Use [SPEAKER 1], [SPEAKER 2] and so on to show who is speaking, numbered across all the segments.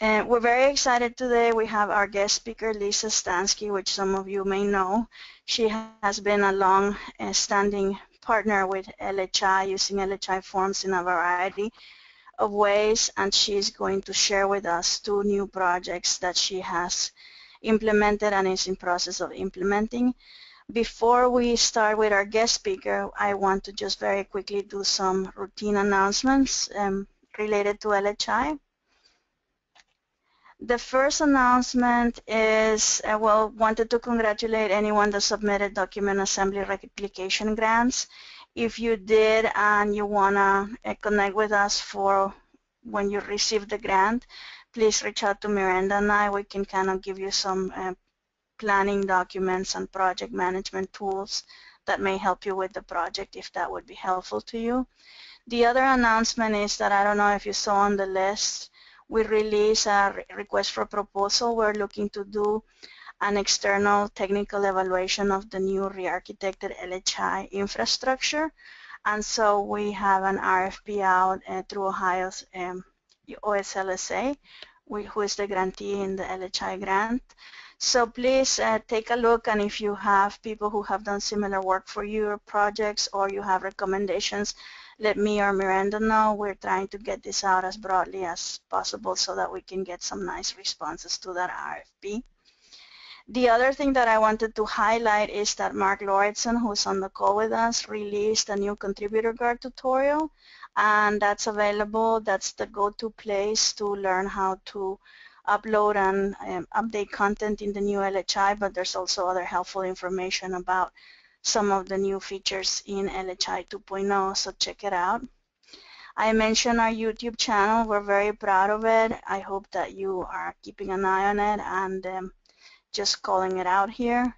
[SPEAKER 1] And we're very excited today. We have our guest speaker, Lisa Stansky, which some of you may know. She has been a long-standing partner with LHI, using LHI forms in a variety of ways, and she's going to share with us 2 new projects that she has implemented and is in process of implementing. Before we start with our guest speaker, I want to just very quickly do some routine announcements related to LHI. The first announcement is, wanted to congratulate anyone that submitted document assembly replication grants. If you did and you want to connect with us for when you receive the grant, please reach out to Miranda and I. We can kind of give you some planning documents and project management tools that may help you with the project if that would be helpful to you. The other announcement is that, I don't know if you saw on the list, we released a request for proposal. We're looking to do an external technical evaluation of the new re-architected LHI infrastructure. And so we have an RFP out through Ohio's OSLSA, who is the grantee in the LHI grant. So please take a look, and if you have people who have done similar work for your projects or you have recommendations, let me or Miranda know. We're trying to get this out as broadly as possible so that we can get some nice responses to that RFP. The other thing that I wanted to highlight is that Mark Lauritsen, who's on the call with us, released a new contributor guide tutorial, and that's available. That's the go-to place to learn how to upload and update content in the new LHI, but there's also other helpful information about some of the new features in LHI 2.0, so check it out. I mentioned our YouTube channel. We're very proud of it. I hope that you are keeping an eye on it and just calling it out here.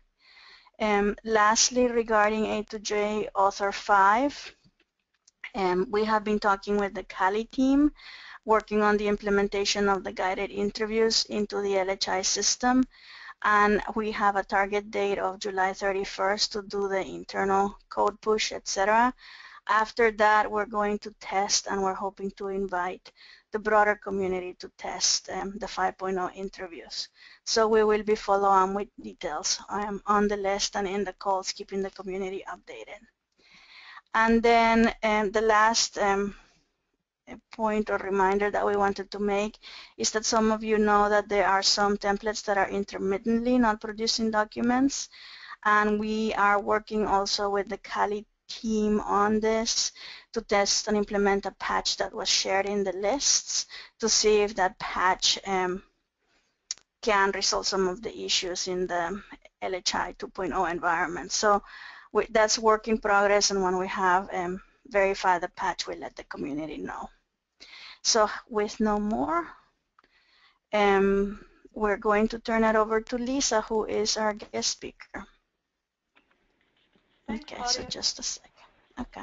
[SPEAKER 1] Lastly, regarding A2J Author 5, we have been talking with the Cali team, working on the implementation of the guided interviews into the LHI system. And we have a target date of July 31st to do the internal code push, etc. After that, we're going to test, and we're hoping to invite the broader community to test the 5.0 interviews. So we will be following with details on the list and in the calls, keeping the community updated. And then the last point or reminder that we wanted to make is that some of you know that there are some templates that are intermittently not producing documents, and we are working also with the Cali team on this to test and implement a patch that was shared in the lists to see if that patch can resolve some of the issues in the LHI 2.0 environment. So that's work in progress, and when we have verified the patch, we'll let the community know. So with no more, we're going to turn it over to Lisa, who is our guest speaker.
[SPEAKER 2] Thanks,
[SPEAKER 1] okay,
[SPEAKER 2] Claudia.
[SPEAKER 1] so just a second. Okay.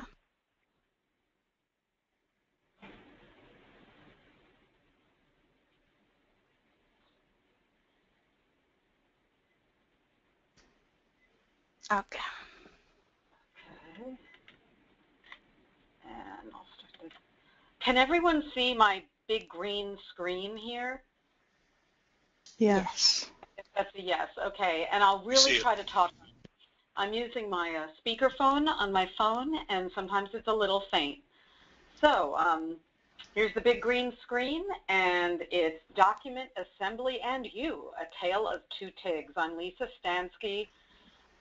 [SPEAKER 1] Okay.
[SPEAKER 2] And I'll start this. Can everyone see my big green screen here?
[SPEAKER 1] Yes.
[SPEAKER 2] That's a yes. Okay. And I'll really try to talk. I'm using my speakerphone on my phone, and sometimes it's a little faint. So here's the big green screen, and it's Document Assembly and You, A Tale of Two TIGs. I'm Lisa Stansky.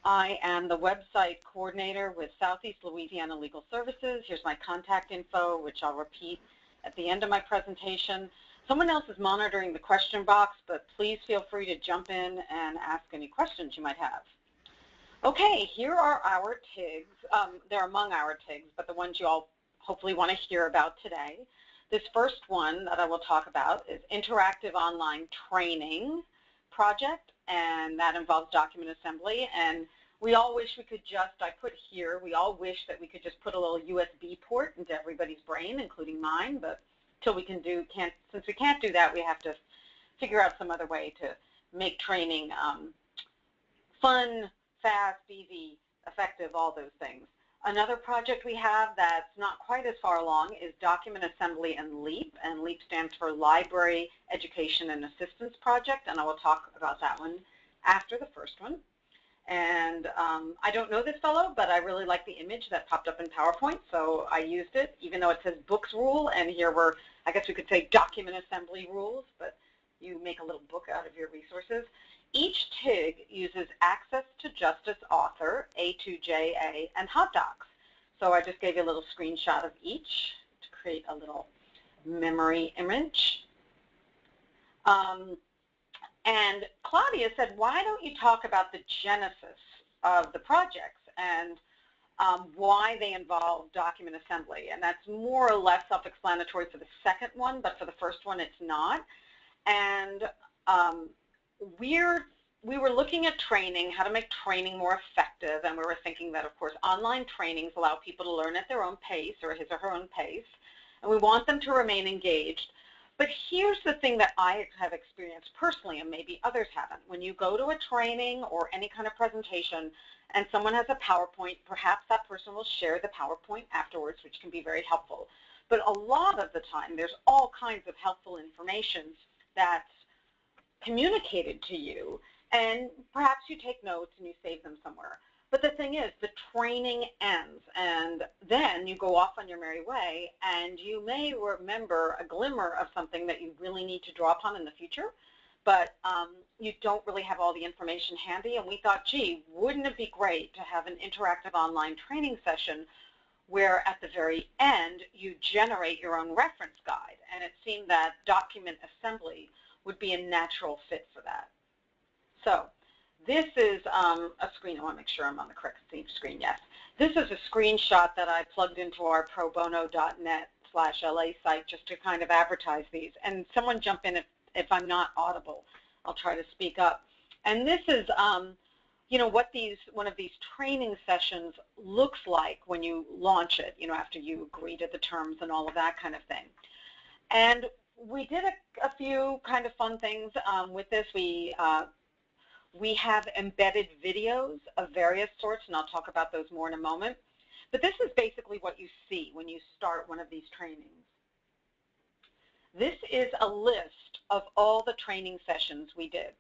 [SPEAKER 2] I am the website coordinator with Southeast Louisiana Legal Services. Here's my contact info, which I'll repeat at the end of my presentation. Someone else is monitoring the question box, but please feel free to jump in and ask any questions you might have. Okay, here are our TIGs. They're among our TIGs, but the ones you all hopefully want to hear about today. This first one that I will talk about is Interactive Online Training Project, and that involves document assembly. And we all wish we could just, I put here, we all wish that we could just put a little USB port into everybody's brain, including mine, but till we can do, since we can't do that, we have to figure out some other way to make training fun, fast, easy, effective, all those things. Another project we have that's not quite as far along is Document Assembly and LEAP, and LEAP stands for Library Education and Assistance Project, and I will talk about that one after the first one. And I don't know this fellow, but I really like the image that popped up in PowerPoint, so I used it, even though it says books rule, and here we're, I guess we could say document assembly rules, but you make a little book out of your resources. Each TIG uses Access to Justice Author, A2J, and HotDocs. So I just gave you a little screenshot of each to create a little memory image. And Claudia said, why don't you talk about the genesis of the projects and why they involve document assembly? And that's more or less self-explanatory for the second one, but for the first one it's not. And we were looking at training, how to make training more effective, and we were thinking that, of course, online trainings allow people to learn at their own pace or his or her own pace, and we want them to remain engaged. But here's the thing that I have experienced personally, and maybe others haven't. When you go to a training or any kind of presentation and someone has a PowerPoint, perhaps that person will share the PowerPoint afterwards, which can be very helpful. But a lot of the time, there's all kinds of helpful information that's communicated to you, and perhaps you take notes and you save them somewhere. But the thing is, the training ends, and then you go off on your merry way, and you may remember a glimmer of something that you really need to draw upon in the future, but you don't really have all the information handy. And we thought, gee, wouldn't it be great to have an interactive online training session where at the very end you generate your own reference guide? And it seemed that document assembly would be a natural fit for that. So this is a screen. I want to make sure I'm on the correct screen. Yes. This is a screenshot that I plugged into our probono.net/LA site just to kind of advertise these. And someone jump in if I'm not audible. I'll try to speak up. And this is, you know, what one of these training sessions looks like when you launch it, you know, after you agree to the terms and all of that kind of thing. And we did a few kind of fun things with this. We have embedded videos of various sorts, and I'll talk about those more in a moment. But this is basically what you see when you start one of these trainings. This is a list of all the training sessions we did.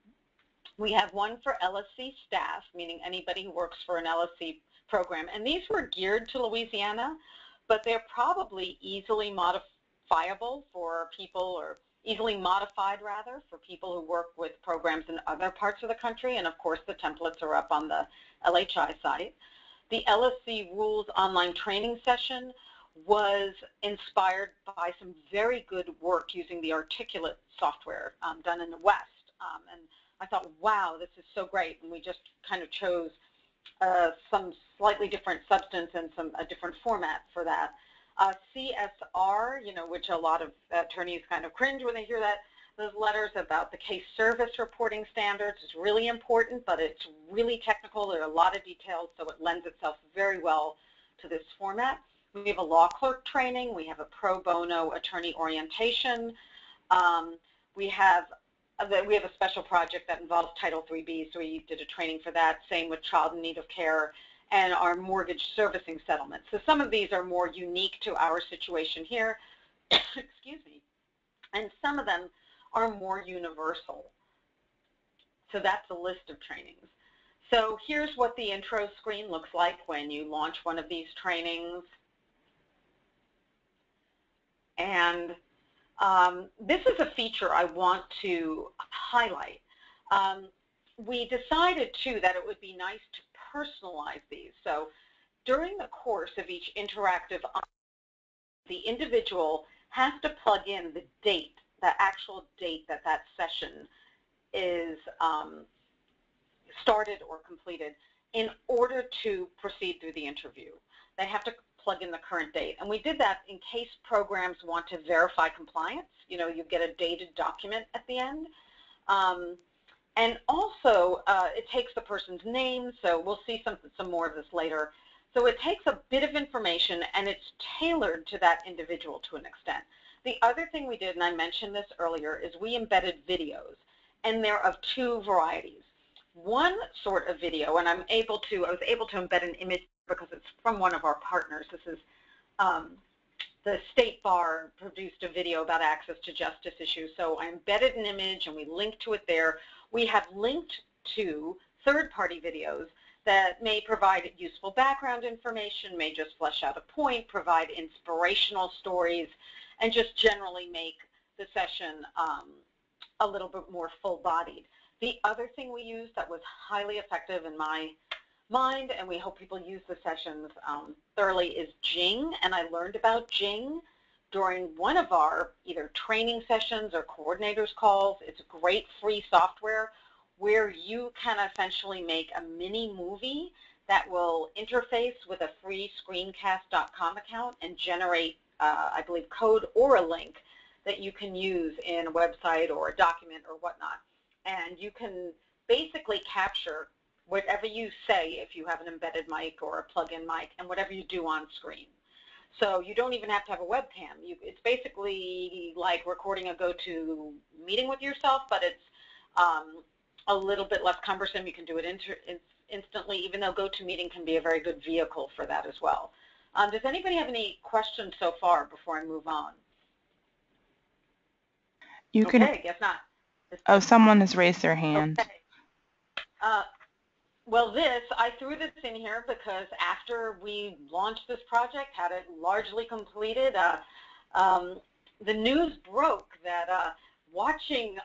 [SPEAKER 2] We have one for LSC staff, meaning anybody who works for an LSC program. And these were geared to Louisiana, but they're probably easily modifiable for people, or easily modified rather, for people who work with programs in other parts of the country. And of course the templates are up on the LHI site. The LSC Rules online training session was inspired by some very good work using the Articulate software done in the West. And I thought, wow, this is so great. And we just kind of chose some slightly different substance and a different format for that. CSR, you know, which a lot of attorneys kind of cringe when they hear that, those letters about the case service reporting standards is really important, but it's really technical. There are a lot of details, so it lends itself very well to this format. We have a law clerk training. We have a pro bono attorney orientation. We have a special project that involves Title IIIB, so we did a training for that. Same with child in need of care and our mortgage servicing settlement. So some of these are more unique to our situation here, excuse me, and some of them are more universal. So that's a list of trainings. So here's what the intro screen looks like when you launch one of these trainings. And this is a feature I want to highlight. We decided, too, that it would be nice to personalize these. So during the course of each interactive, the individual has to plug in the date, the actual date that that session is started or completed in order to proceed through the interview. They have to plug in the current date. And we did that in case programs want to verify compliance. You know, you get a dated document at the end. And also, it takes the person's name, so we'll see some more of this later. So it takes a bit of information, and it's tailored to that individual to an extent. The other thing we did, and I mentioned this earlier, is we embedded videos, and they're of two varieties. One sort of video, and I was able to embed an image because it's from one of our partners. This is the State Bar produced a video about access to justice issues. So I embedded an image and we linked to it there. We have linked to third-party videos that may provide useful background information, may just flesh out a point, provide inspirational stories, and just generally make the session a little bit more full-bodied. The other thing we used that was highly effective in my mind, and we hope people use the sessions thoroughly, is Jing. And I learned about Jing during one of our either training sessions or coordinators calls. It's a great free software where you can essentially make a mini movie that will interface with a free screencast.com account and generate, I believe, code or a link that you can use in a website or a document or whatnot. And you can basically capture whatever you say if you have an embedded mic or a plug-in mic, and whatever you do on screen. So you don't even have to have a webcam. It's basically like recording a go-to meeting with yourself, but it's a little bit less cumbersome. You can do it instantly, even though GoToMeeting can be a very good vehicle for that as well. Does anybody have any questions so far before I move on?
[SPEAKER 3] You can.
[SPEAKER 2] Okay, guess not.
[SPEAKER 3] Oh, someone has raised their hand.
[SPEAKER 2] Okay. Well, I threw this in here because after we launched this project, had it largely completed, the news broke that watching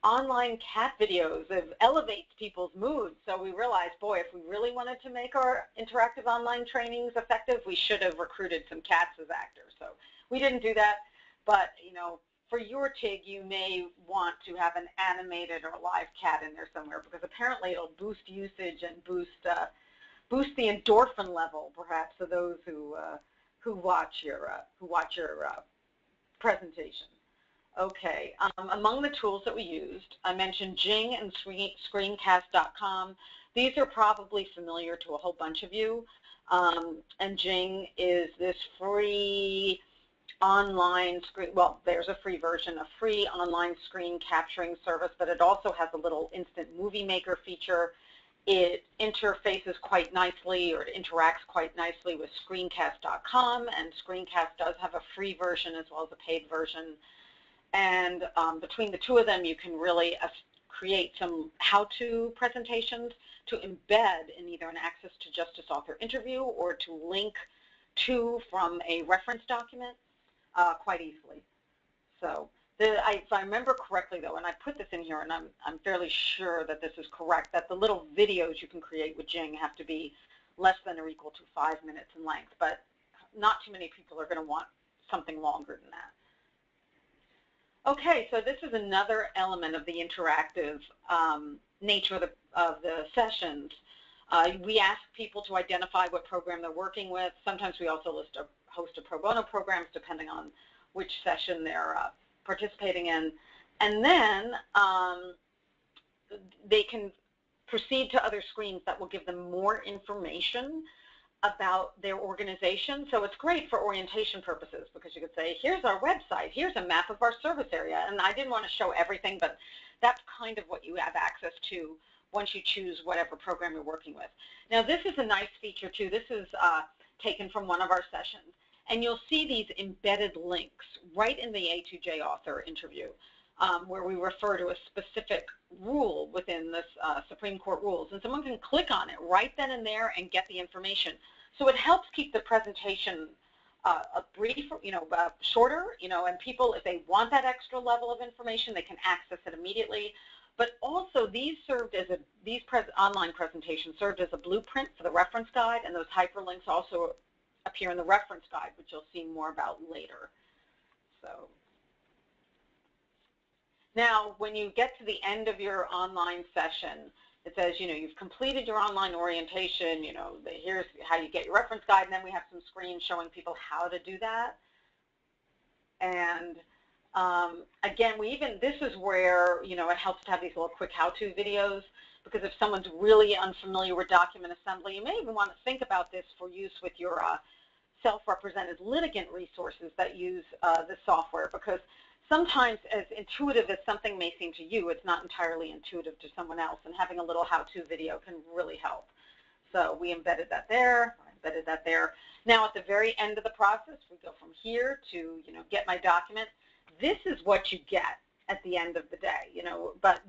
[SPEAKER 2] online cat videos elevates people's moods. So we realized, boy, if we really wanted to make our interactive online trainings effective, we should have recruited some cats as actors. So we didn't do that, but you know, for your TIG, you may want to have an animated or live cat in there somewhere, because apparently it'll boost usage and boost the endorphin level, perhaps, of those who watch your presentation. Okay. Among the tools that we used, I mentioned Jing and Screencast.com. These are probably familiar to a whole bunch of you. And Jing is this free online screen, well, there's a free version, a free online screen capturing service, but it also has a little instant movie maker feature. It interfaces quite nicely, or it interacts quite nicely with Screencast.com, and Screencast does have a free version as well as a paid version. And between the two of them, you can really create some how-to presentations to embed in either an Access to Justice Author interview or to link to from a reference document quite easily. So if I remember correctly, though, and I put this in here, and I'm fairly sure that this is correct, that the little videos you can create with Jing have to be less than or equal to 5 minutes in length, but not too many people are going to want something longer than that. Okay, so this is another element of the interactive nature of the sessions. We ask people to identify what program they're working with. Sometimes we also list a host of pro bono programs depending on which session they're participating in. And then they can proceed to other screens that will give them more information about their organization. So it's great for orientation purposes, because you could say, here's our website, here's a map of our service area. And I didn't want to show everything, but that's kind of what you have access to once you choose whatever program you're working with. Now, this is a nice feature, too. This is taken from one of our sessions. And you'll see these embedded links right in the A2J Author interview, where we refer to a specific rule within this Supreme Court rules. And someone can click on it right then and there and get the information. So it helps keep the presentation a brief, shorter, and people, if they want that extra level of information, they can access it immediately. But also, these online presentations served as a blueprint for the reference guide, and those hyperlinks also appear in the reference guide, which you'll see more about later. So now, when you get to the end of your online session, it says, you've completed your online orientation, here's how you get your reference guide, and then we have some screens showing people how to do that. And again, this is where, it helps to have these little quick how-to videos, because if someone's really unfamiliar with document assembly, you may even want to think about this for use with your self-represented litigant resources that use the software, because sometimes, as intuitive as something may seem to you, it's not entirely intuitive to someone else, and having a little how-to video can really help. So we embedded that there. embedded that there. Now, at the very end of the process, we go from here to, get my document. This is what you get at the end of the day, but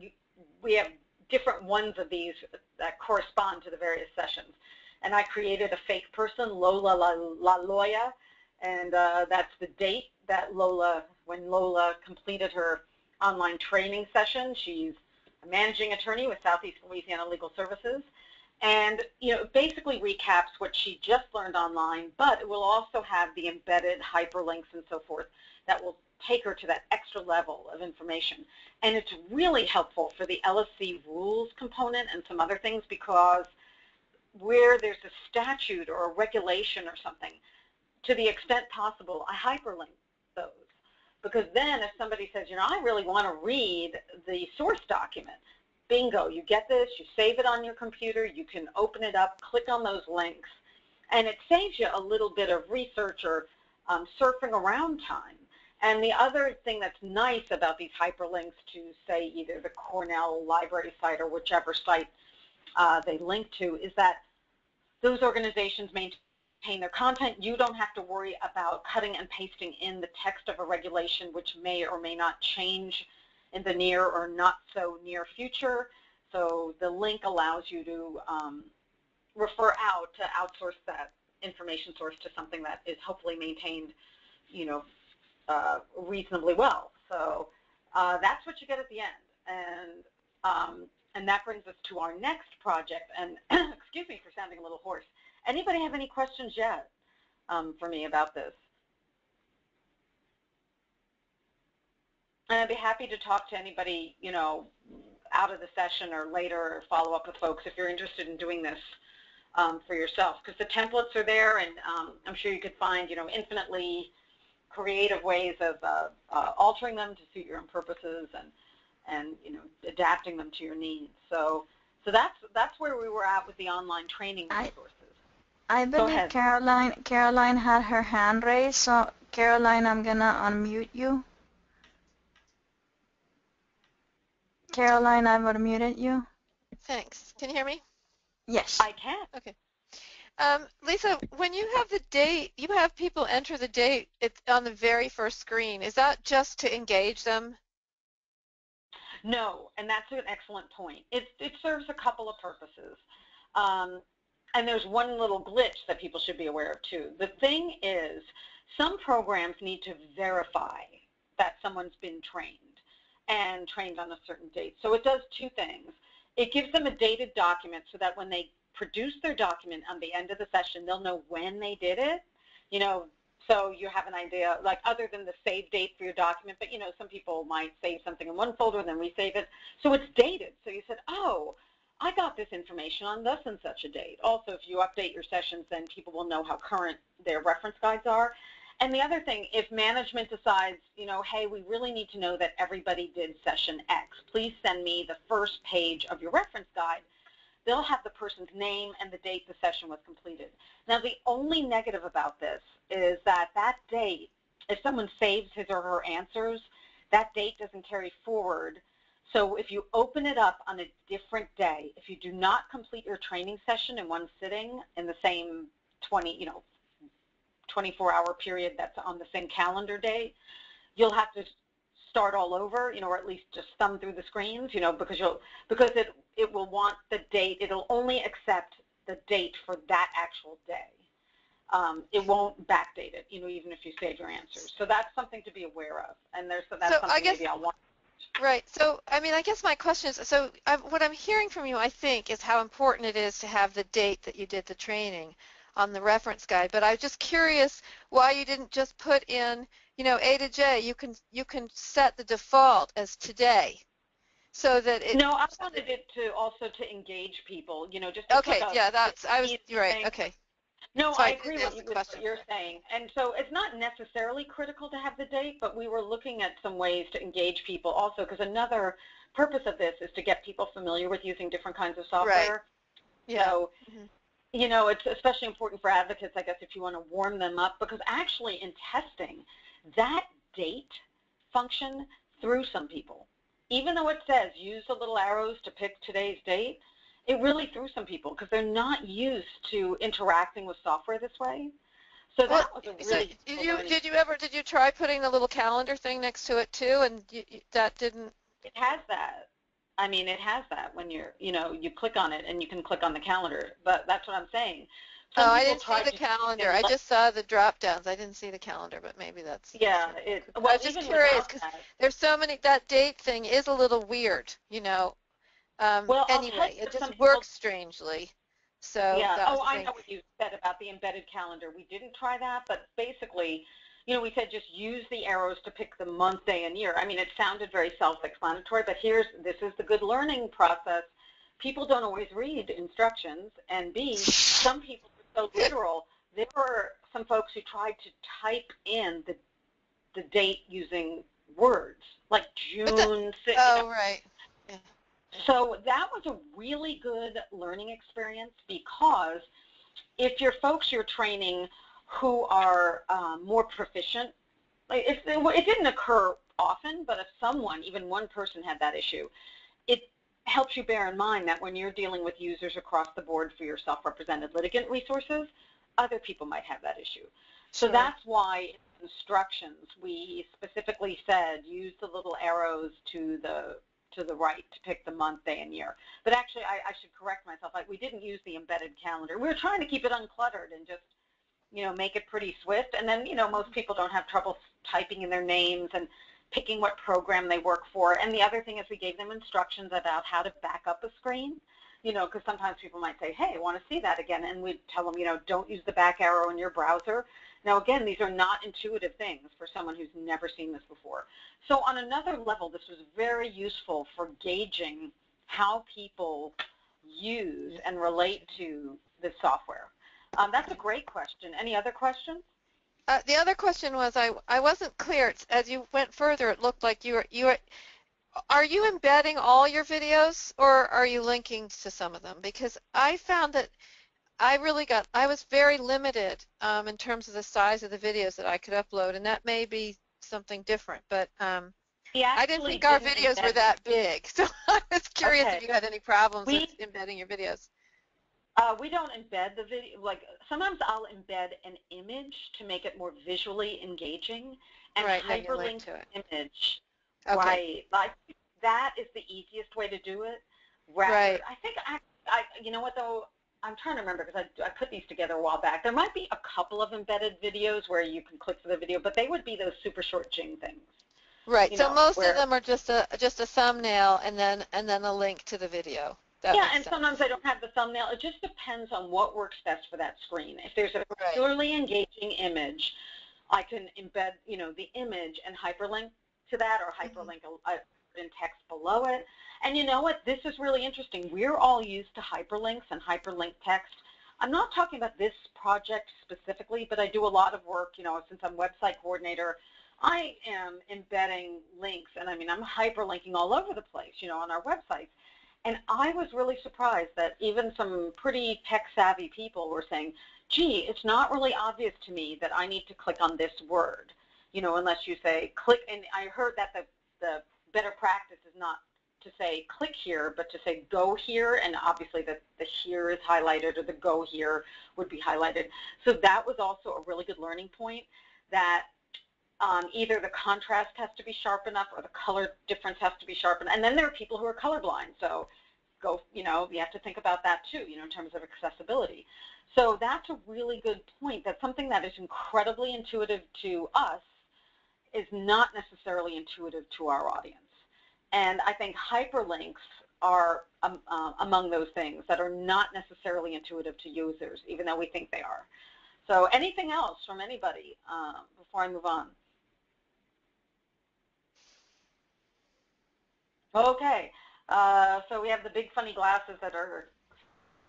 [SPEAKER 2] we have different ones of these that correspond to the various sessions. And I created a fake person, Lola La Loya, and that's the date that when Lola completed her online training session. She's a managing attorney with Southeast Louisiana Legal Services. And, it basically recaps what she just learned online, but it will also have the embedded hyperlinks and so forth that will take her to that extra level of information. And it's really helpful for the LSC rules component and some other things, because where there's a statute or a regulation or something, to the extent possible, I hyperlink those. Because then if somebody says, I really want to read the source document, bingo, you get this, you save it on your computer, you can open it up, click on those links, and it saves you a little bit of research or surfing around time. And the other thing that's nice about these hyperlinks to, say, either the Cornell library site or whichever site they link to, is that those organizations maintain their content. You don't have to worry about cutting and pasting in the text of a regulation, which may or may not change in the near or not so near future. So the link allows you to refer out to outsource that information source to something that is hopefully maintained, reasonably well. So that's what you get at the end. And that brings us to our next project. And excuse me for sounding a little hoarse. Anybody have any questions yet for me about this? And I'd be happy to talk to anybody, out of the session or later, or follow up with folks if you're interested in doing this for yourself. Because the templates are there, and I'm sure you could find, infinitely creative ways of altering them to suit your own purposes and adapting them to your needs. So that's where we were at with the online training resources.
[SPEAKER 1] I believe Caroline had her hand raised. So Caroline, I'm gonna unmute you. Caroline, I've unmuted you.
[SPEAKER 4] Thanks. Can you hear me?
[SPEAKER 1] Yes.
[SPEAKER 2] I can.
[SPEAKER 4] Okay. Lisa, when you have the date, you have people enter the date on the very first screen. Is that just to engage them?
[SPEAKER 2] No, and that's an excellent point. It serves a couple of purposes. And there's one little glitch that people should be aware of too. The thing is, some programs need to verify that someone's been trained and trained on a certain date. So it does two things. It gives them a dated document so that when they produce their document on the end of the session, they'll know when they did it, so you have an idea, like other than the save date for your document, but some people might save something in one folder and then resave it. So it's dated. So you said, oh, I got this information on thus and such a date. Also, if you update your sessions, then people will know how current their reference guides are. And the other thing, if management decides, hey, we really need to know that everybody did session X, please send me the first page of your reference guide, they'll have the person's name and the date the session was completed. Now, the only negative about this is that date, if someone saves his or her answers, that date doesn't carry forward. So if you open it up on a different day, if you do not complete your training session in one sitting in the same 24-hour period that's on the same calendar day, you'll have to start all over, or at least just thumb through the screens, because it will want the date. It'll only accept the date for that actual day. It won't backdate it, even if you save your answers. So that's something to be aware of, and that's something maybe I'll want.
[SPEAKER 4] Right. So, I guess my question is, what I'm hearing from you, I think, is how important it is to have the date that you did the training on the reference guide. But I'm just curious why you didn't just put in, A to J. You can set the default as today, so that it.
[SPEAKER 2] No, I wanted it to also to engage people, just.
[SPEAKER 4] Okay. Yeah. You're right. Okay.
[SPEAKER 2] No, so I agree with what you're saying. And so it's not necessarily critical to have the date, but we were looking at some ways to engage people also, because another purpose of this is to get people familiar with using different kinds of software.
[SPEAKER 4] Right. Yeah.
[SPEAKER 2] So, it's especially important for advocates, I guess, if you want to warm them up, because actually in testing, that date function threw some people. Even though it says use the little arrows to pick today's date, it really threw some people because they're not used to interacting with software this way. So that was a really
[SPEAKER 4] did you try putting the little calendar thing next to it too, and that didn't?
[SPEAKER 2] It has that. I mean, it has that when you're, you click on it and you can click on the calendar, but that's what I'm saying.
[SPEAKER 4] Oh, I didn't see the calendar. I just saw the drop downs. I didn't see the calendar, but maybe that's.
[SPEAKER 2] Yeah,
[SPEAKER 4] I was just curious because there's so many. That date thing is a little weird,
[SPEAKER 2] Well,
[SPEAKER 4] anyway, it just works strangely. So
[SPEAKER 2] yeah. Oh, I know what you said about the embedded calendar. We didn't try that, but basically, we said just use the arrows to pick the month, day, and year. I mean, it sounded very self-explanatory, but this is the good learning process. People don't always read instructions, and B, some people are so literal. There were some folks who tried to type in the date using words, like June 6th.
[SPEAKER 4] Oh, right. Yeah.
[SPEAKER 2] So that was a really good learning experience because if your folks you're training who are more proficient, it didn't occur often, but if someone, even one person had that issue, it helps you bear in mind that when you're dealing with users across the board for your self-represented litigant resources, other people might have that issue. So that's why in instructions we specifically said use the little arrows to the right to pick the month, day, and year. But actually, I should correct myself. We didn't use the embedded calendar. We were trying to keep it uncluttered and just, make it pretty swift. And then, most people don't have trouble typing in their names and picking what program they work for. And the other thing is we gave them instructions about how to back up a screen, because sometimes people might say, hey, I want to see that again. And we'd tell them, don't use the back arrow in your browser. Now, again, these are not intuitive things for someone who's never seen this before. So on another level, this was very useful for gauging how people use and relate to this software. That's a great question. Any other questions?
[SPEAKER 4] The other question was, I wasn't clear. As you went further, it looked like are you embedding all your videos, or are you linking to some of them? Because I found that I was very limited in terms of the size of the videos that I could upload, and that may be something different, but I didn't think our videos were that big, so I was curious if you had any problems with embedding your videos.
[SPEAKER 2] We don't embed the video. Like, sometimes I'll embed an image to make it more visually engaging and hyperlink the image.
[SPEAKER 4] Okay.
[SPEAKER 2] Right. Like, that is the easiest way to do it.
[SPEAKER 4] Right.
[SPEAKER 2] I think, you know what, though? I'm trying to remember because I put these together a while back. There might be a couple of embedded videos where you can click to the video, but they would be those super short Jing things.
[SPEAKER 4] Right. So most of them are just a thumbnail and then a link to the video.
[SPEAKER 2] Yeah, and sometimes I don't have the thumbnail. It just depends on what works best for that screen. If there's a particularly engaging image, I can embed, the image and hyperlink to that, or hyperlink in text below it. And you know what? This is really interesting. We're all used to hyperlinks and hyperlink text. I'm not talking about this project specifically, but I do a lot of work, since I'm website coordinator, I am embedding links, and I'm hyperlinking all over the place, on our websites. And I was really surprised that even some pretty tech-savvy people were saying, gee, it's not really obvious to me that I need to click on this word, unless you say click. And I heard that the better practice is not to say click here, but to say go here, and obviously the here is highlighted, or the go here would be highlighted. So that was also a really good learning point, that either the contrast has to be sharp enough or the color difference has to be sharp enough. And then there are people who are colorblind, so you have to think about that too, in terms of accessibility. So that's a really good point, that something that is incredibly intuitive to us is not necessarily intuitive to our audience. And I think hyperlinks are among those things that are not necessarily intuitive to users, even though we think they are. So anything else from anybody before I move on? Okay, so we have the big funny glasses that are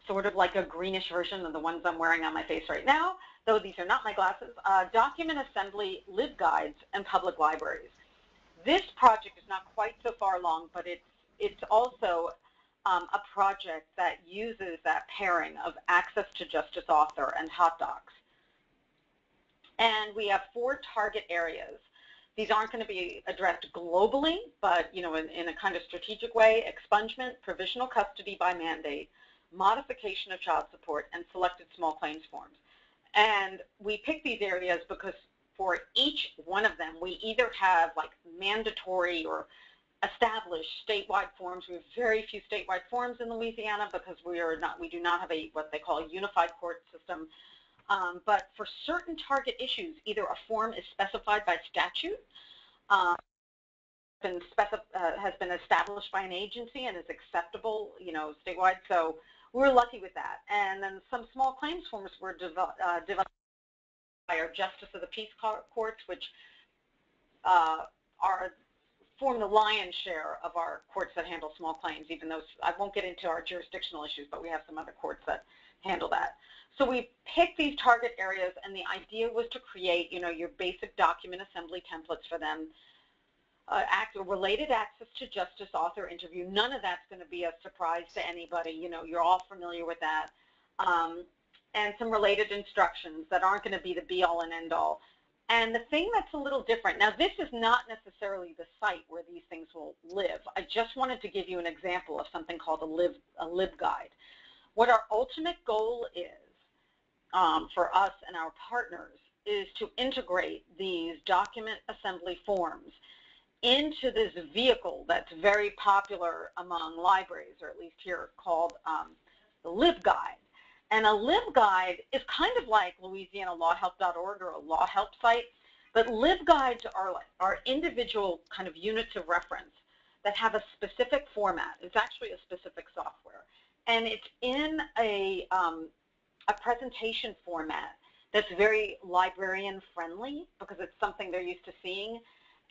[SPEAKER 2] sort of like a greenish version of the ones I'm wearing on my face right now, though these are not my glasses. Document assembly, LibGuides, and public libraries. This project is not quite so far along, but it's also a project that uses that pairing of access to Justice Author and HotDocs. And we have 4 target areas. These aren't going to be addressed globally, but, in a kind of strategic way: expungement, provisional custody by mandate, modification of child support, and selected small claims forms. And we pick these areas because for each one of them, we either have like mandatory or established statewide forms. We have very few statewide forms in Louisiana because we do not have what they call a unified court system. But for certain target issues, either a form is specified by statute, has been established by an agency and is acceptable, statewide. So we're lucky with that. And then some small claims forms were developed by our Justice of the Peace courts, which form the lion's share of our courts that handle small claims, even though I won't get into our jurisdictional issues, but we have some other courts that handle that. So we picked these target areas, and the idea was to create, your basic document assembly templates for them, related access to justice author interview. None of that's going to be a surprise to anybody. You're all familiar with that. And some related instructions that aren't going to be the be-all and end-all. And the thing that's a little different, now this is not necessarily the site where these things will live. I just wanted to give you an example of something called a LibGuide. What our ultimate goal is for us and our partners is to integrate these document assembly forms into this vehicle that's very popular among libraries, or at least here called the LibGuide. And a LibGuide is kind of like LouisianaLawHelp.org or a LawHelp site, but LibGuides are individual kind of units of reference that have a specific format. It's actually a specific software, and it's in a presentation format that's very librarian friendly because it's something they're used to seeing.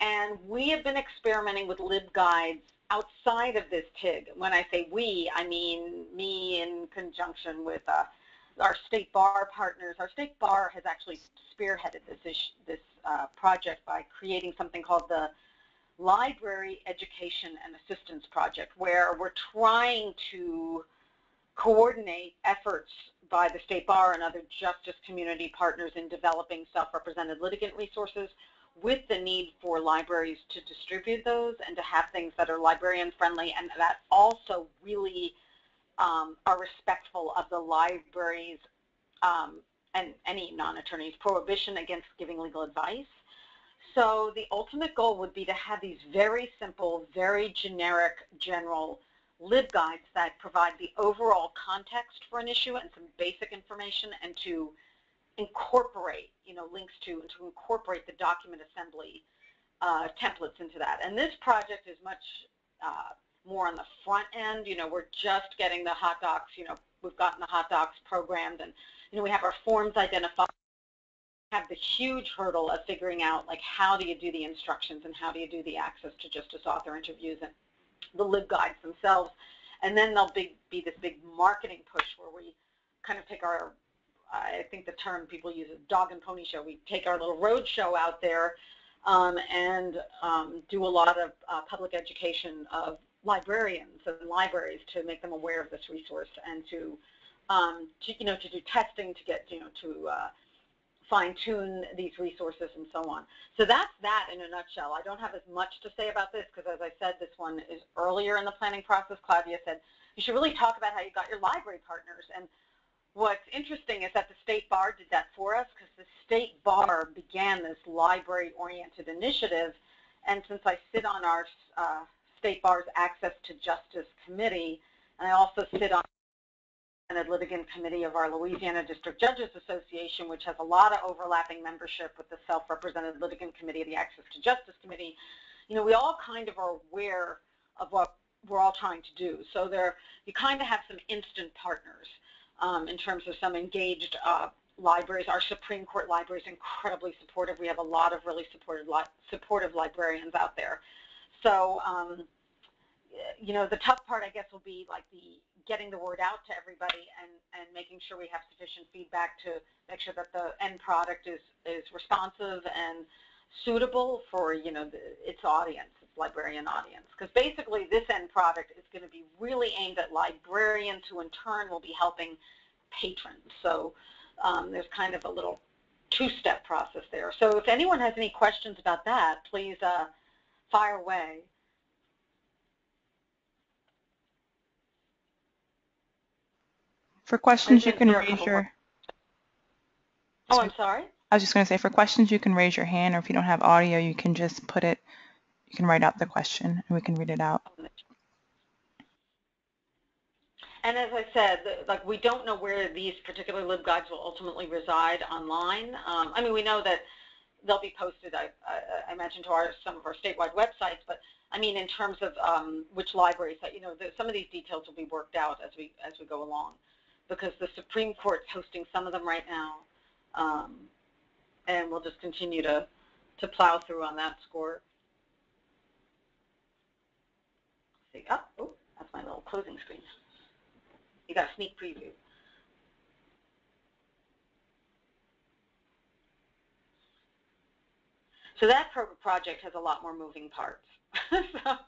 [SPEAKER 2] And we have been experimenting with LibGuides outside of this TIG. When I say we, I mean me in conjunction with our state bar partners. Our state bar has actually spearheaded this project by creating something called the Library Education and Assistance Project, where we're trying to coordinate efforts by the state bar and other justice community partners in developing self-represented litigant resources, with the need for libraries to distribute those and to have things that are librarian friendly and that also really are respectful of the library's and any non-attorney's prohibition against giving legal advice. So the ultimate goal would be to have these very simple, very generic, general LibGuides that provide the overall context for an issue and some basic information, and to incorporate, links to incorporate the document assembly templates into that. And this project is much more on the front end. We're just getting the HotDocs. We've gotten the HotDocs programmed, and we have our forms identified. Have the huge hurdle of figuring out like how do you do the instructions and how do you do the access to justice author interviews and the LibGuides themselves. And then there'll be this big marketing push where we kind of take our, I think the term people use is dog and pony show. We take our little road show out there and do a lot of public education of librarians and libraries to make them aware of this resource, and to do testing, to get to fine-tune these resources and so on. So that's that in a nutshell. I don't have as much to say about this because, as I said, this one is earlier in the planning process. Claudia said you should really talk about how you got your library partners. And what's interesting is that the State Bar did that for us, because the State Bar began this library-oriented initiative. And since I sit on our State Bar's Access to Justice Committee, and I also sit on the litigant committee of our Louisiana District Judges Association, which has a lot of overlapping membership with the self-represented litigant committee of the Access to Justice Committee, we all kind of are aware of what we're all trying to do. So you kind of have some instant partners in terms of some engaged libraries. Our Supreme Court library is incredibly supportive. We have a lot of really supportive librarians out there. So, the tough part, I guess, will be like getting the word out to everybody and making sure we have sufficient feedback to make sure that the end product is responsive and suitable for, its audience, its librarian audience. Because basically this end product is going to be really aimed at librarians who in turn will be helping patrons. So there's kind of a little two-step process there. So if anyone has any questions about that, please fire away.
[SPEAKER 3] For questions, you can raise your...
[SPEAKER 2] Oh, I'm sorry?
[SPEAKER 3] I was just going to say, for questions, you can raise your hand, or if you don't have audio, you can just put it, you can write out the question, and we can read it out.
[SPEAKER 2] And as I said, like, we don't know where these particular LibGuides will ultimately reside online. I mean, we know that they'll be posted, I imagine, to some of our statewide websites, but I mean, in terms of which libraries, you know, some of these details will be worked out as we go along, because the Supreme Court's hosting some of them right now, and we'll just continue to plow through on that score. See, oh, that's my little closing screen. You got a sneak preview. So that project has a lot more moving parts. So.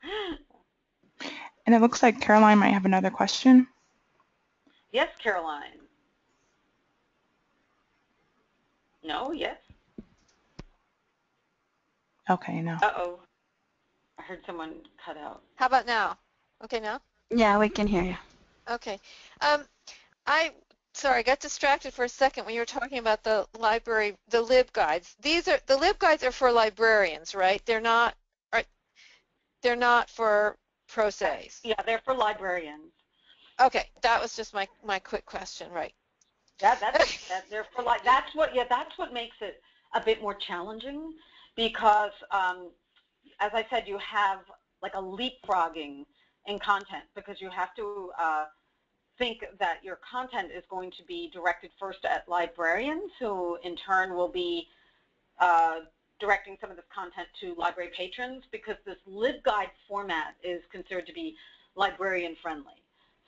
[SPEAKER 3] And it looks like Caroline might have another question.
[SPEAKER 2] Yes, Caroline. No, yes.
[SPEAKER 3] Okay, no.
[SPEAKER 2] Uh-oh. I heard someone cut out.
[SPEAKER 4] How about now? Okay, now?
[SPEAKER 1] Yeah, we can hear you.
[SPEAKER 4] Okay. Sorry, I got distracted for a second when you were talking about the library, the LibGuides. The LibGuides are for librarians, right? They're not for pro ses.
[SPEAKER 2] Yeah, they're for librarians.
[SPEAKER 4] Okay, that was just my quick question, right?
[SPEAKER 2] That's what makes it a bit more challenging, because as I said, you have like a leapfrogging in content, because you have to think that your content is going to be directed first at librarians, who in turn will be directing some of this content to library patrons, because this LibGuide format is considered to be librarian friendly.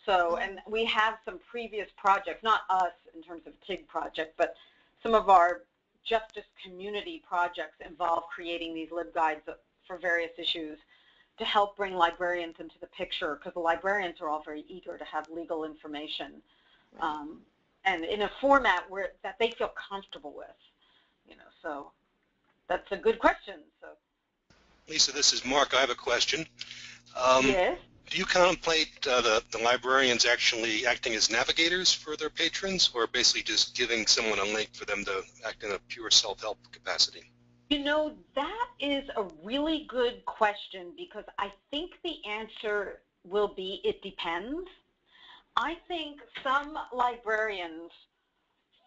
[SPEAKER 2] So, and we have some previous projects, not us in terms of TIG project, but some of our justice community projects involve creating these LibGuides for various issues to help bring librarians into the picture, because the librarians are all very eager to have legal information, and in a format that they feel comfortable with, you know. So that's a good question. So,
[SPEAKER 5] Lisa, this is Mark. I have a question.
[SPEAKER 2] Yes.
[SPEAKER 5] Do you contemplate the librarians actually acting as navigators for their patrons, or basically just giving someone a link for them to act in a pure self-help capacity?
[SPEAKER 2] You know, that is a really good question, because I think the answer will be it depends. I think some librarians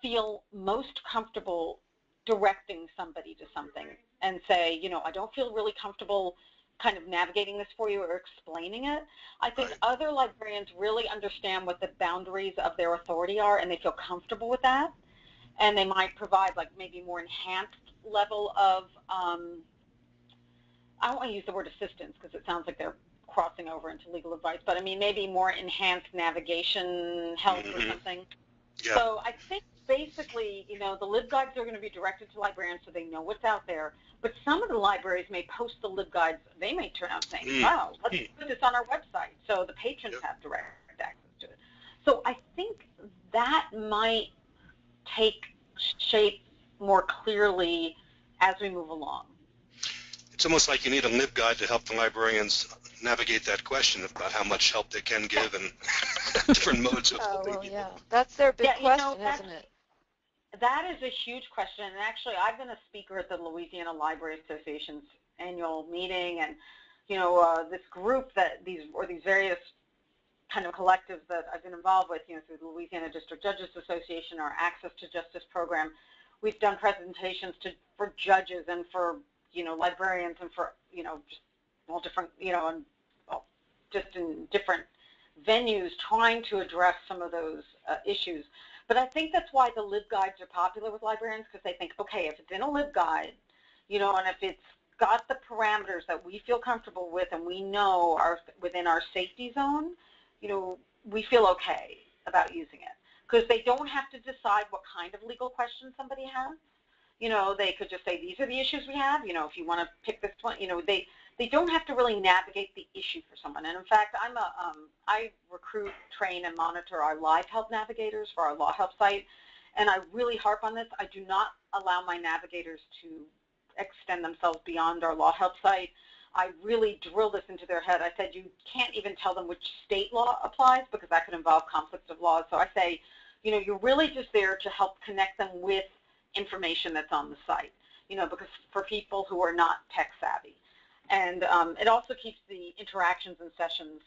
[SPEAKER 2] feel most comfortable directing somebody to something and say, you know, I don't feel really comfortable kind of navigating this for you or explaining it. I think other librarians really understand what the boundaries of their authority are, and they feel comfortable with that, and they might provide like maybe more enhanced level of, I don't want to use the word assistance because it sounds like they're crossing over into legal advice, but I mean maybe more enhanced navigation help or something. Yeah. So I think basically, you know, the LibGuides are going to be directed to librarians so they know what's out there, but some of the libraries may post the LibGuides, they may turn out saying, wow, let's put this on our website so the patrons have direct access to it. So I think that might take shape more clearly as we move along.
[SPEAKER 5] It's almost like you need a LibGuide to help the librarians navigate that question about how much help they can give and different modes of helping people.
[SPEAKER 4] Yeah, that's their big question, isn't it?
[SPEAKER 2] That is a huge question, and actually I've been a speaker at the Louisiana Library Association's annual meeting, and you know, this group that these various kind of collectives that I've been involved with, you know, through the Louisiana District Judges Association, our Access to Justice program, we've done presentations for judges and for, you know, librarians and for, you know, just all different, you know, and just in different venues trying to address some of those issues. But I think that's why the LibGuides are popular with librarians, because they think, okay, if it's in a LibGuide, you know, and if it's got the parameters that we feel comfortable with and we know are within our safety zone, you know, we feel okay about using it, because they don't have to decide what kind of legal questions somebody has. You know, they could just say, these are the issues we have. You know, if you want to pick this one, you know, they don't have to really navigate the issue for someone. And in fact, I recruit, train, and monitor our LawHelp navigators for our LawHelp site, and I really harp on this. I do not allow my navigators to extend themselves beyond our LawHelp site. I really drill this into their head. I said you can't even tell them which state law applies because that could involve conflicts of laws. So I say, you know, you're really just there to help connect them with information that's on the site, you know, because for people who are not tech savvy. And it also keeps the interactions and sessions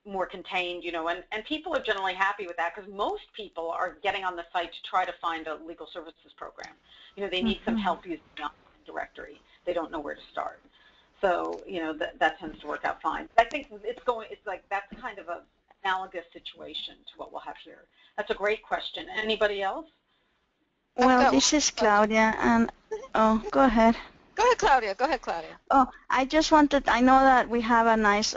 [SPEAKER 2] more contained, you know, and people are generally happy with that because most people are getting on the site to try to find a legal services program. You know, they need some help using the directory. They don't know where to start. So, you know, that tends to work out fine. I think it's like that's kind of an analogous situation to what we'll have here. That's a great question. Anybody else?
[SPEAKER 1] Well, this is Claudia, and oh, go ahead.
[SPEAKER 4] Go ahead, Claudia. Go ahead, Claudia.
[SPEAKER 1] Oh, I just wanted, I know that we have a nice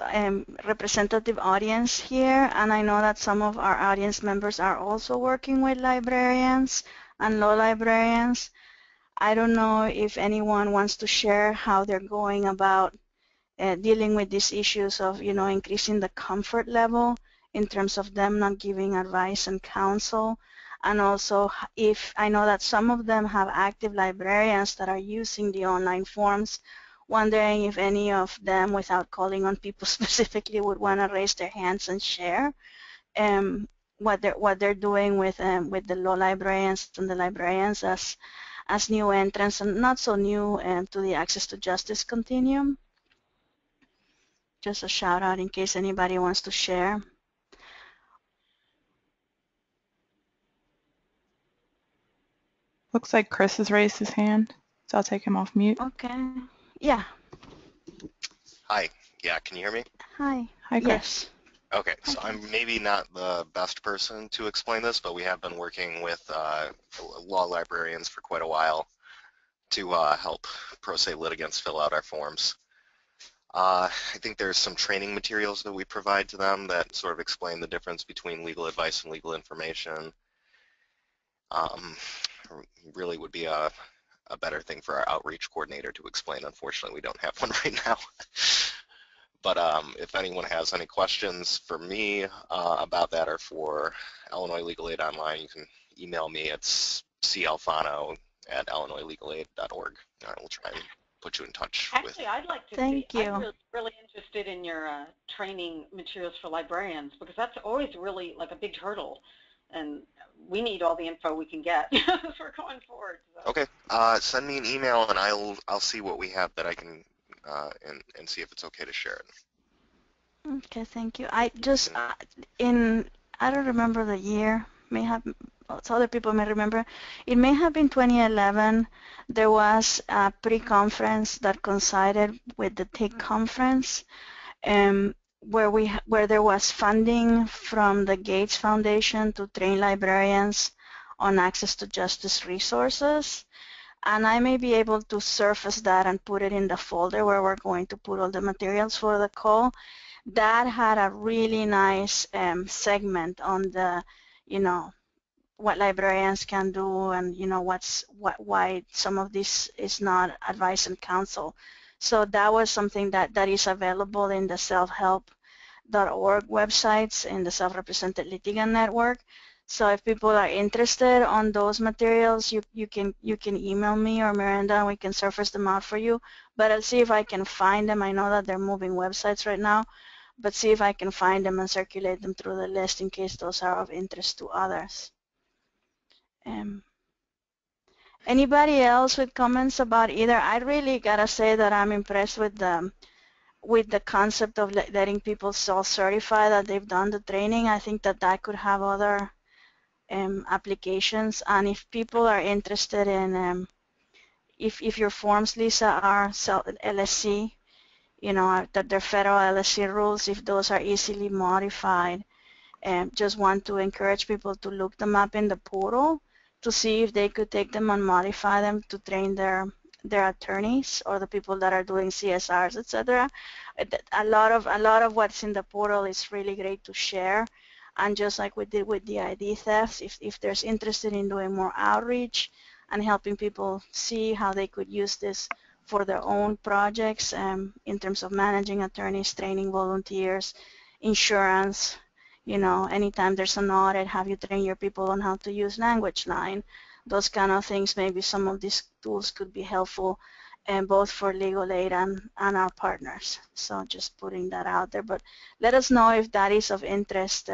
[SPEAKER 1] representative audience here, and I know that some of our audience members are also working with librarians and law librarians. I don't know if anyone wants to share how they're going about dealing with these issues of, you know, increasing the comfort level in terms of them not giving advice and counsel. And also, if I know that some of them have active librarians that are using the online forms, wondering if any of them, without calling on people specifically, would want to raise their hands and share what they're doing with the law librarians and the librarians as new entrants and not so new to the access to justice continuum. Just a shout out in case anybody wants to share.
[SPEAKER 3] Looks like Chris has raised his hand, so I'll take him off mute.
[SPEAKER 1] Okay. Yeah.
[SPEAKER 6] Hi. Yeah, can you hear me?
[SPEAKER 1] Hi.
[SPEAKER 3] Hi, Chris.
[SPEAKER 1] Yes.
[SPEAKER 6] Okay, so I'm maybe not the best person to explain this, but we have been working with law librarians for quite a while to help pro se litigants fill out our forms. I think there's some training materials that we provide to them that sort of explain the difference between legal advice and legal information. Really would be a better thing for our outreach coordinator to explain. Unfortunately, we don't have one right now. But if anyone has any questions for me about that or for Illinois Legal Aid Online, you can email me. It's calfano@illinoislegalaid.org. I will try and put you in touch with.
[SPEAKER 2] Actually, I'd like to
[SPEAKER 1] Thank you.
[SPEAKER 2] I'm really interested in your training materials for librarians because that's always really like a big hurdle. And we need all the info we can get as we're going forward. So.
[SPEAKER 6] Okay, send me an email and I'll see what we have that I can and see if it's okay to share it.
[SPEAKER 1] Okay, thank you. I just I don't remember the year. May have other people may remember. It may have been 2011. There was a pre-conference that coincided with the TIC conference, where there was funding from the Gates Foundation to train librarians on access to justice resources. And I may be able to surface that and put it in the folder where we're going to put all the materials for the call. That had a really nice segment on the, you know, what librarians can do and, you know, why some of this is not advice and counsel. So that was something that is available in the selfhelp.org websites in the Self-Represented Litigant Network. So if people are interested on those materials, you can email me or Miranda and we can surface them out for you. But I'll see if I can find them. I know that they're moving websites right now, but see if I can find them and circulate them through the list in case those are of interest to others. Anybody else with comments about either? I really gotta say that I'm impressed with the concept of letting people self-certify that they've done the training. I think that could have other applications. And if people are interested in, if your forms, Lisa, are LSC, you know, that they're federal LSC rules, if those are easily modified, just want to encourage people to look them up in the portal to see if they could take them and modify them to train their attorneys or the people that are doing CSRs, etc. A lot of what's in the portal is really great to share. And just like we did with the ID thefts, if there's interested in doing more outreach and helping people see how they could use this for their own projects in terms of managing attorneys, training volunteers, insurance, you know, anytime there's an audit, have you train your people on how to use language line, those kind of things. Maybe some of these tools could be helpful, and both for legal aid and our partners. So just putting that out there. But let us know if that is of interest.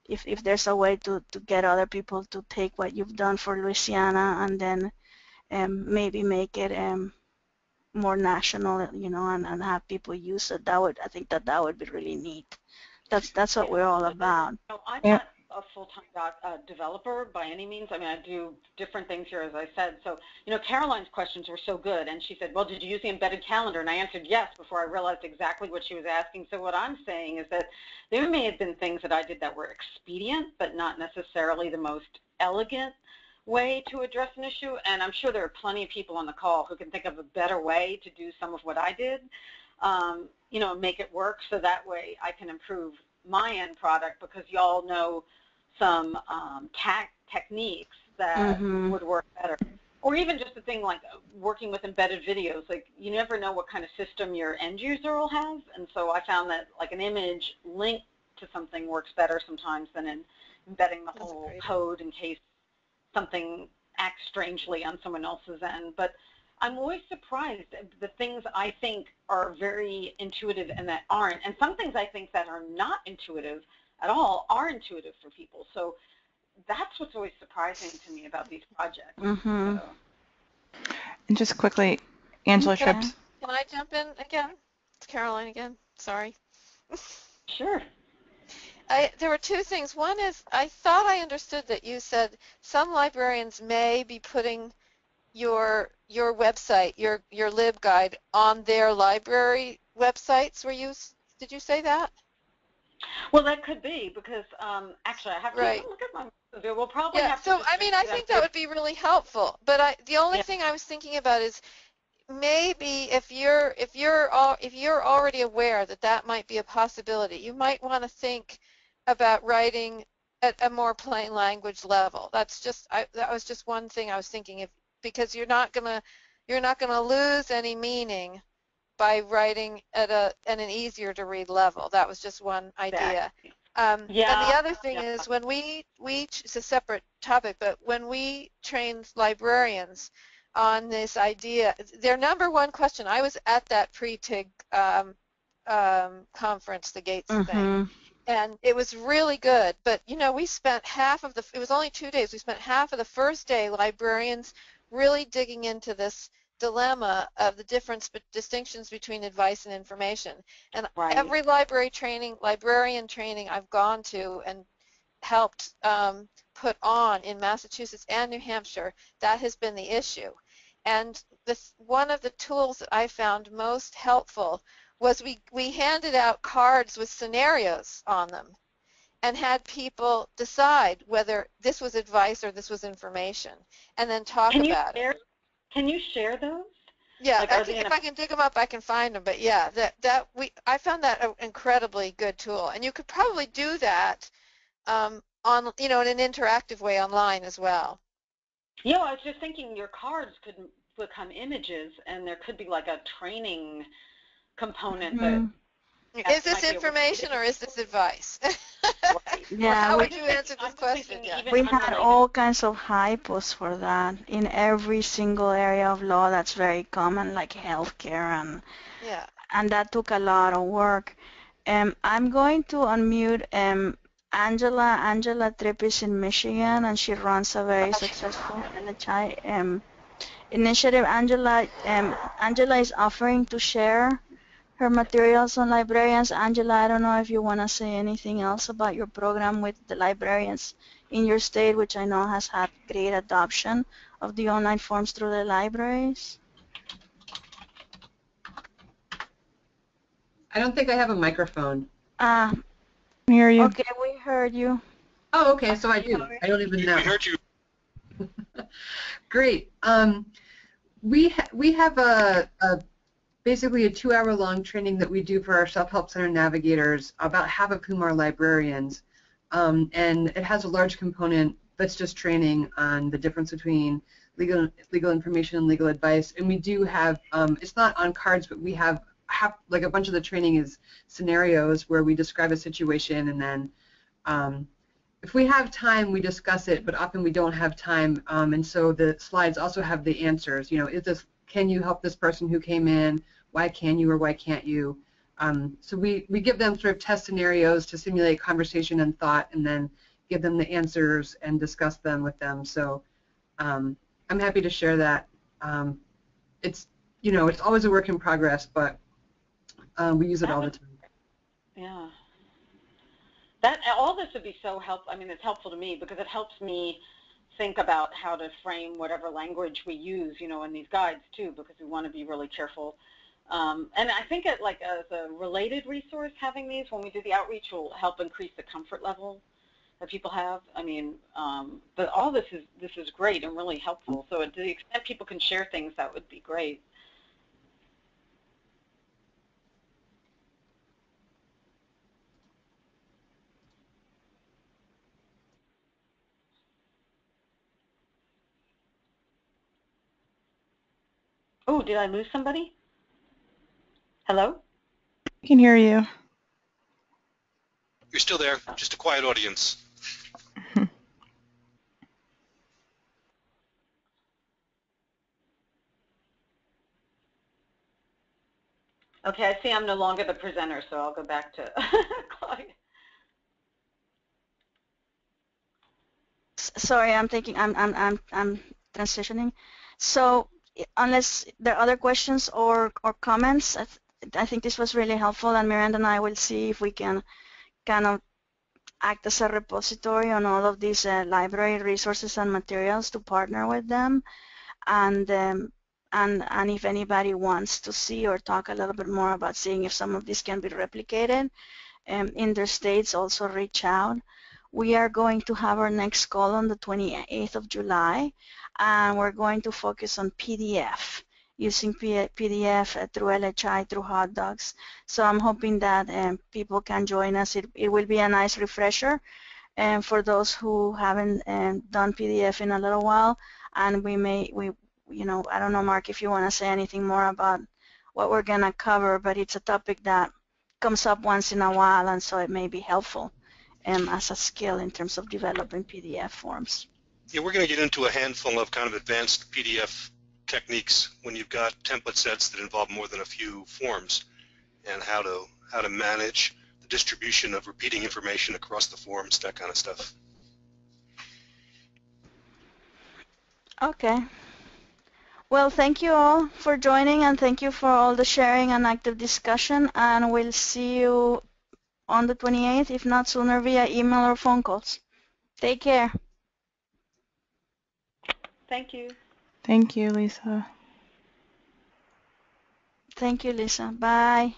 [SPEAKER 1] If there's a way to get other people to take what you've done for Louisiana and then maybe make it more national, you know, and have people use it. I think that would be really neat. That's what we're all about.
[SPEAKER 2] No, I'm not a full-time developer by any means. I mean, I do different things here, as I said. So, you know, Caroline's questions were so good, and she said, well, did you use the embedded calendar? And I answered yes before I realized exactly what she was asking. So what I'm saying is that there may have been things that I did that were expedient, but not necessarily the most elegant way to address an issue. And I'm sure there are plenty of people on the call who can think of a better way to do some of what I did, you know, make it work so that way I can improve my end product, because y'all know some techniques that would work better. Or even just a thing like working with embedded videos. Like, you never know what kind of system your end user will have, and so I found that like an image linked to something works better sometimes than in embedding the whole code in case something acts strangely on someone else's end. But I'm always surprised at the things I think are very intuitive and that aren't, and some things I think that are not intuitive at all are intuitive for people. So that's what's always surprising to me about these projects. So.
[SPEAKER 3] And just quickly, Angela Trips.
[SPEAKER 4] Can I jump in again? It's Caroline again. Sorry.
[SPEAKER 2] Sure.
[SPEAKER 4] There were two things. One is I thought I understood that you said some librarians may be putting your website, your LibGuide on their library websites. Did you say that?
[SPEAKER 2] Well, that could be, because actually I have to look at my video. We'll probably have to.
[SPEAKER 4] So I mean, I think that would be really helpful. But the only thing I was thinking about is maybe if you're already aware that that might be a possibility, you might want to think about writing at a more plain language level. That was just one thing I was thinking, because you're not gonna lose any meaning by writing at an easier to read level. That was just one idea. And the other thing is, when it's a separate topic, but when we train librarians on this idea, their number one question, I was at that pre-TIG conference, the Gates thing, and it was really good, but you know, we spent it was only 2 days, we spent half of the first day librarians really digging into this dilemma of the distinctions between advice and information. And every librarian training I've gone to and helped put on in Massachusetts and New Hampshire, that has been the issue. And one of the tools that I found most helpful was we handed out cards with scenarios on them and had people decide whether this was advice or this was information, and then talk about it.
[SPEAKER 2] Can you share those?
[SPEAKER 4] Yeah, like, if I can dig them up, I can find them. But yeah, I found that an incredibly good tool, and you could probably do that on, you know, in an interactive way online as well.
[SPEAKER 2] Yeah, I was just thinking your cards could become images, and there could be like a training component that.
[SPEAKER 4] Is this information or is this advice?
[SPEAKER 1] Yeah,
[SPEAKER 4] how would you answer this question?
[SPEAKER 1] We had all kinds of hypos for that in every single area of law that's very common, like healthcare, and that took a lot of work. I'm going to unmute Angela. Angela Tripp is in Michigan, and she runs a very successful LHI initiative. Angela is offering to share her materials on librarians. Angela, I don't know if you want to say anything else about your program with the librarians in your state, which I know has had great adoption of the online forms through the libraries.
[SPEAKER 7] I don't think I have a microphone.
[SPEAKER 3] We hear you.
[SPEAKER 1] Okay, we heard you.
[SPEAKER 7] Oh, okay, so I do. I don't even know.
[SPEAKER 5] We heard you.
[SPEAKER 7] Great. We have basically a 2-hour-long training that we do for our self-help center navigators, about half of whom are librarians, and it has a large component that's just training on the difference between legal information and legal advice. And we do have, it's not on cards, but we have like a bunch of the training is scenarios where we describe a situation, and then if we have time, we discuss it, but often we don't have time, and so the slides also have the answers. You know, can you help this person who came in? Why can you or why can't you? So we give them sort of test scenarios to simulate conversation and thought, and then give them the answers and discuss them with them. So I'm happy to share that. It's always a work in progress, but we use it all the time.
[SPEAKER 2] Yeah. All this would be so helpful. I mean, it's helpful to me because it helps me think about how to frame whatever language we use, you know, in these guides too, because we want to be really careful. And I think as a related resource, having these when we do the outreach will help increase the comfort level that people have. I mean, but all this is great and really helpful. So to the extent people can share things, that would be great. Oh, did I lose somebody? Hello?
[SPEAKER 3] We can hear you.
[SPEAKER 5] You're still there, just a quiet audience.
[SPEAKER 2] Okay, I see I'm no longer the presenter, so I'll go back to Claudia.
[SPEAKER 1] Sorry, I'm transitioning. So unless there are other questions or comments, I think this was really helpful, and Miranda and I will see if we can kind of act as a repository on all of these library resources and materials to partner with them, and if anybody wants to see or talk a little bit more about seeing if some of these can be replicated in their states, also reach out. We are going to have our next call on the 28th of July, and we're going to focus on PDF, using PDF through LHI, through HotDocs. So I'm hoping that people can join us. It will be a nice refresher for those who haven't done PDF in a little while, and I don't know, Mark, if you want to say anything more about what we're going to cover, but it's a topic that comes up once in a while, and so it may be helpful as a skill in terms of developing PDF forms.
[SPEAKER 5] Yeah, we're going to get into a handful of kind of advanced PDF techniques when you've got template sets that involve more than a few forms, and how to manage the distribution of repeating information across the forms, that kind of stuff.
[SPEAKER 1] Okay. Well, thank you all for joining, and thank you for all the sharing and active discussion, and we'll see you on the 28th, if not sooner, via email or phone calls. Take care.
[SPEAKER 2] Thank you.
[SPEAKER 3] Thank you, Lisa.
[SPEAKER 1] Thank you, Lisa. Bye.